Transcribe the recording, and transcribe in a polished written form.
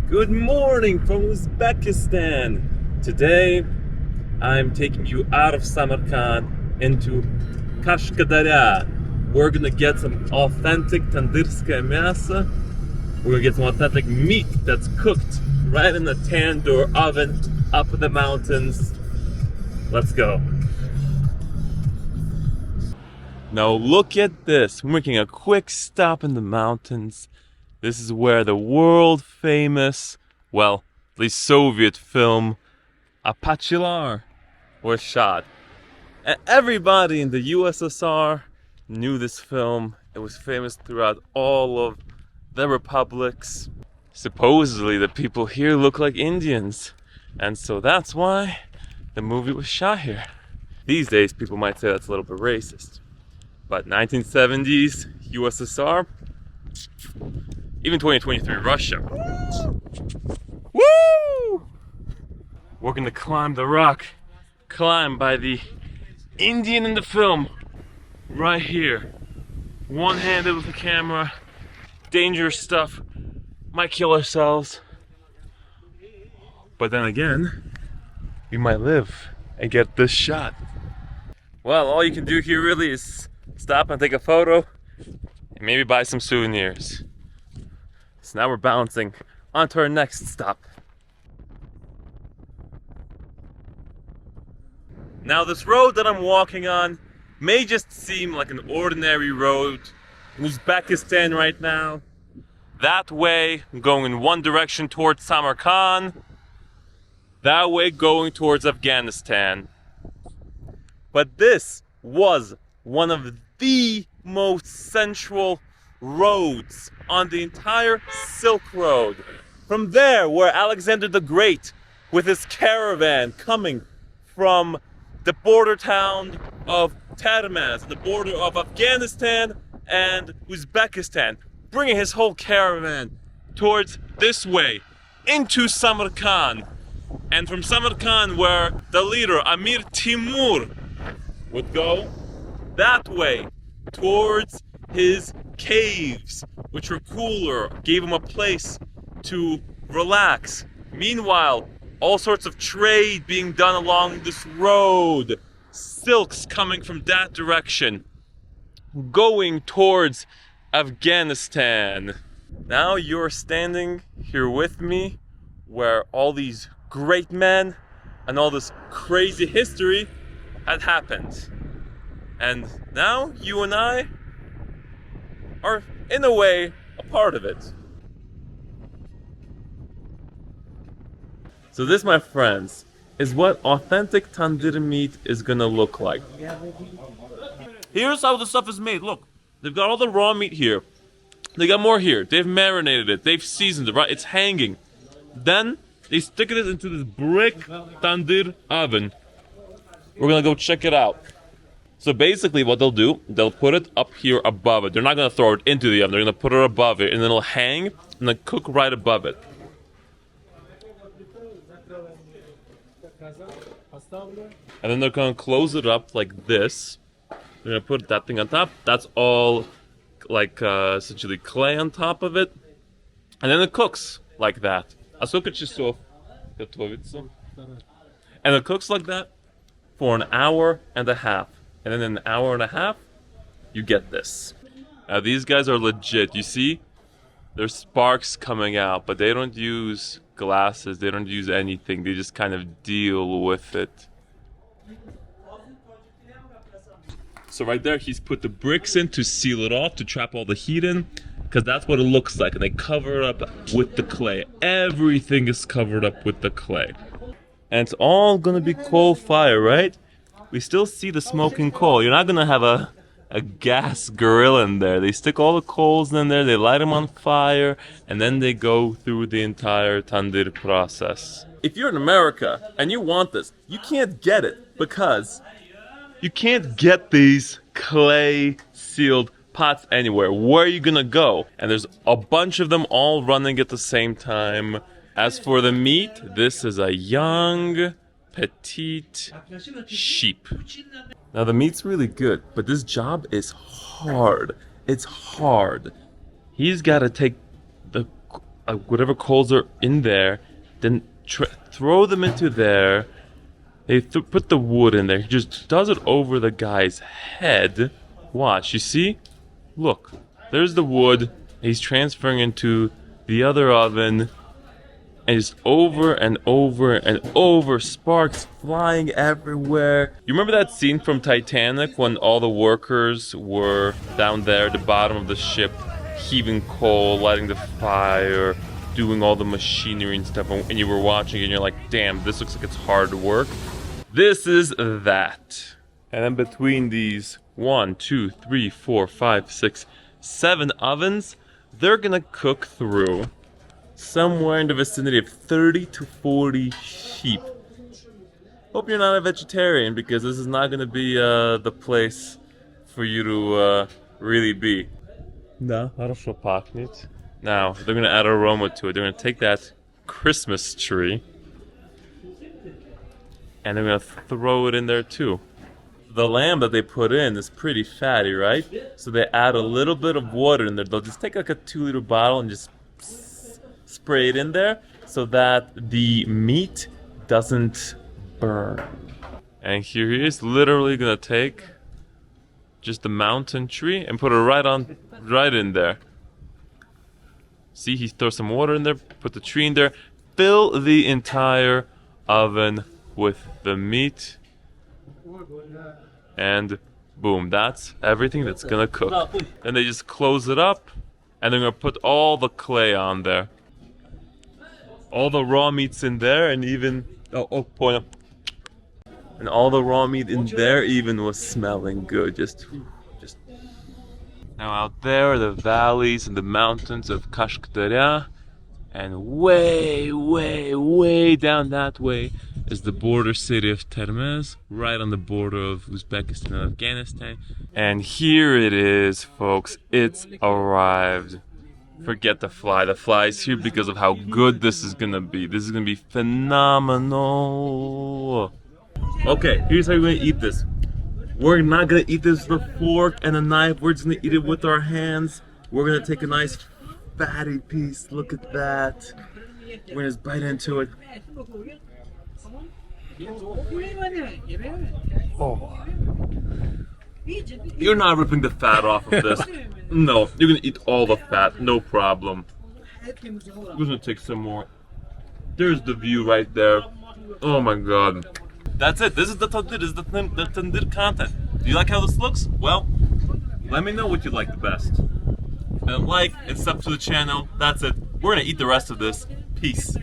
Good morning from Uzbekistan. Today, I'm taking you out of Samarkand into Qashqadaryo. We're gonna get some authentic tandoorское мясо. We're gonna get some authentic meat that's cooked right in the tandoor oven up in the mountains. Let's go. Now look at this. We're making a quick stop in the mountains. This is where the world famous, well, at least Soviet film, Apachelar was shot. And everybody in the USSR knew this film. It was famous throughout all of the republics. Supposedly the people here look like Indians. And so that's why the movie was shot here. These days people might say that's a little bit racist. But 1970s USSR, even 2023 Russia. Woo! We're gonna climb the rock, climb by the Indian in the film, right here. One-handed with the camera, dangerous stuff, might kill ourselves. But then again, we might live and get this shot. Well, all you can do here really is stop and take a photo and maybe buy some souvenirs. So now we're bouncing onto our next stop. Now this road that I'm walking on may just seem like an ordinary road in Uzbekistan right now. That way going in one direction towards Samarkand, that way going towards Afghanistan. But this was one of the most central roads on the entire Silk Road. From there, where Alexander the Great with his caravan coming from the border town of Termez, the border of Afghanistan and Uzbekistan, bringing his whole caravan towards this way into Samarkand. And from Samarkand, where the leader Amir Timur would go that way towards his caves, which were cooler, gave him a place to relax. Meanwhile, all sorts of trade being done along this road, silks coming from that direction, going towards Afghanistan. Now you're standing here with me where all these great men and all this crazy history had happened. And now you and I are, in a way, a part of it. So this, my friends, is what authentic tandoor meat is gonna look like. Here's how the stuff is made. Look, they've got all the raw meat here. They got more here. They've marinated it. They've seasoned it, right? It's hanging. Then they stick it into this brick tandoor oven. We're gonna go check it out. So basically what they'll do, they'll put it up here above it. They're not going to throw it into the oven. They're going to put it above it, and then it'll hang and then cook right above it. And then they're going to close it up like this. They're going to put that thing on top. That's all like essentially clay on top of it. And then it cooks like that. And it cooks like that for an hour and a half. And then in an hour and a half, you get this. Now these guys are legit. You see? There's sparks coming out, but they don't use glasses. They don't use anything. They just kind of deal with it. So right there, he's put the bricks in to seal it off, to trap all the heat in, because that's what it looks like. And they cover it up with the clay. Everything is covered up with the clay. And it's all gonna be coal fire, right? We still see the smoking coal. You're not gonna have a gas grill in there. They stick all the coals in there, they light them on fire, and then they go through the entire tandoor process. If you're in America and you want this, you can't get it because you can't get these clay sealed pots anywhere. Where are you gonna go? And there's a bunch of them all running at the same time. As for the meat, this is a young petite sheep. Now the meat's really good, but this job is hard. It's hard. He's got to take the whatever coals are in there, then throw them into there. They put the wood in there. He just does it over the guy's head. Watch, you see? Look, there's the wood. He's transferring into the other oven. And just over and over and over, sparks flying everywhere. You remember that scene from Titanic when all the workers were down there at the bottom of the ship, heaving coal, lighting the fire, doing all the machinery and stuff, and you were watching and you're like, damn, this looks like it's hard work. This is that. And then between these 1, 2, 3, 4, 5, 6, 7 ovens, they're gonna cook through somewhere in the vicinity of 30 to 40 sheep. Hope you're not a vegetarian, because this is not gonna be the place for you to really be. Да, хорошо пахнет. Now, they're gonna add aroma to it. They're gonna take that Christmas tree and they're gonna throw it in there too. The lamb that they put in is pretty fatty, right? So they add a little bit of water in there. They'll just take like a 2-liter bottle and just spray it in there so that the meat doesn't burn. And here he is, literally gonna take just the mountain tree and put it right in there. See, he throws some water in there, put the tree in there, fill the entire oven with the meat, and boom, that's everything that's gonna cook. Then they just close it up and they're gonna put all the clay on there. All the raw meat's in there, and even and all the raw meat in there even was smelling good. Just now out there are the valleys and the mountains of Qashqadaryo, and way down that way is the border city of Termez, right on the border of Uzbekistan and Afghanistan. And here it is, folks. It's arrived. Forget the fly. The fly's here because of how good this is gonna be. This is gonna be phenomenal. Okay, here's how we're gonna eat this. We're not gonna eat this with a fork and a knife. We're just gonna eat it with our hands. We're gonna take a nice fatty piece. Look at that. We're gonna just bite into it. Oh. You're not ripping the fat off of this. No, you're gonna eat all the fat, no problem. We're gonna take some more. There's the view right there. Oh my god. That's it. This is the tandoor. This is the tandoor content. Do you like how this looks? Well, let me know what you like the best. And like and sub to the channel. That's it. We're gonna eat the rest of this. Peace.